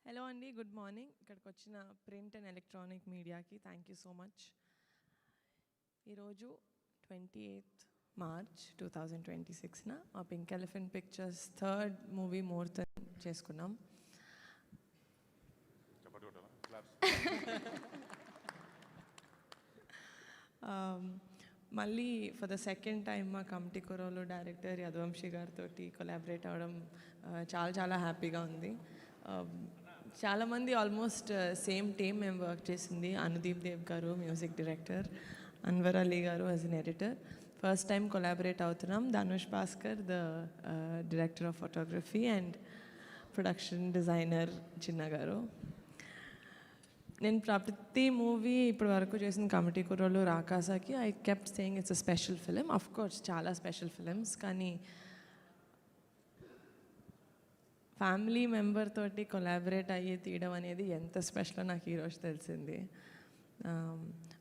Hello అండి, good morning. ఇక్కడికి వచ్చిన ప్రింట్ అండ్ ఎలక్ట్రానిక్ మీడియాకి థ్యాంక్ యూ సో మచ్. ఈరోజు 28th March 2026న మా pink elephant pictures third movie ముహూర్తం చేసుకున్నాం. మళ్ళీ ఫర్ ద సెకండ్ టైం మా కమిటీ కుర్రోలు డైరెక్టర్ యదువంశీ గారితో కొలాబరేట్ అవ్వడం చాలా చాలా హ్యాపీగా ఉంది. చాలామంది ఆల్మోస్ట్ సేమ్ టీమ్ మేము వర్క్ చేసింది. Anudeep Dev garu music director, Anwar Ali garu as an editor. First time collaborate అవుతున్నాం. Dhanush Bhaskar the director of photography and production designer Chinna garu. నేను ప్రతి మూవీ ఇప్పటి వరకు చేసిన కమిటీ కుర్రోలు రాకాసాకి I kept saying it's a special film. Of course చాలా స్పెషల్ ఫిలిమ్స్, కానీ ఫ్యామిలీ మెంబర్ తోటి కొలాబరేట్ అయ్యి తీయడం అనేది ఎంత స్పెషలో నాకు ఈరోజు తెలిసింది.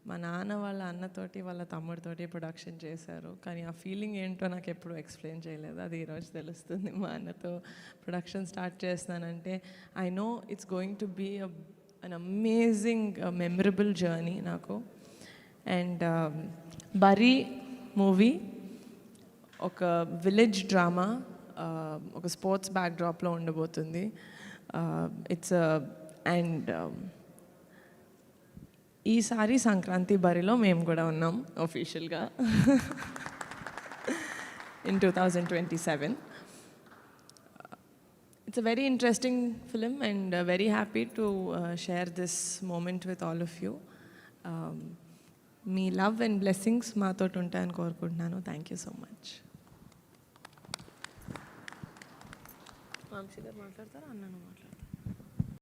మా నాన్న వాళ్ళ అన్నతోటి వాళ్ళ తమ్ముడితోటి ప్రొడక్షన్ చేశారు, కానీ ఆ ఫీలింగ్ ఏంటో నాకు ఎప్పుడు ఎక్స్ప్లెయిన్ చేయలేదు. అది ఈరోజు తెలుస్తుంది. మా అన్నతో ప్రొడక్షన్ స్టార్ట్ చేస్తున్నానంటే I know it's going to be an amazing memorable journey నాకు. అండ్ బరీ మూవీ ఒక విలేజ్ డ్రామా, ఒక స్పోర్ట్స్ బ్యాక్డ్రాప్లో ఉండబోతుంది. ఇట్స్ అండ్ ఈసారి సంక్రాంతి బరిలో మేము కూడా ఉన్నాం అఫీషియల్గా in 2027. It's a very interesting film and very happy to share this moment with all of you. మీ లవ్ అండ్ బ్లెస్సింగ్స్ మాతో ఉంటాయని కోరుకుంటున్నాను. Thank you so much. Vamsi గారు మాట్లాడతారా, అన్నను మాట్లాడతారా?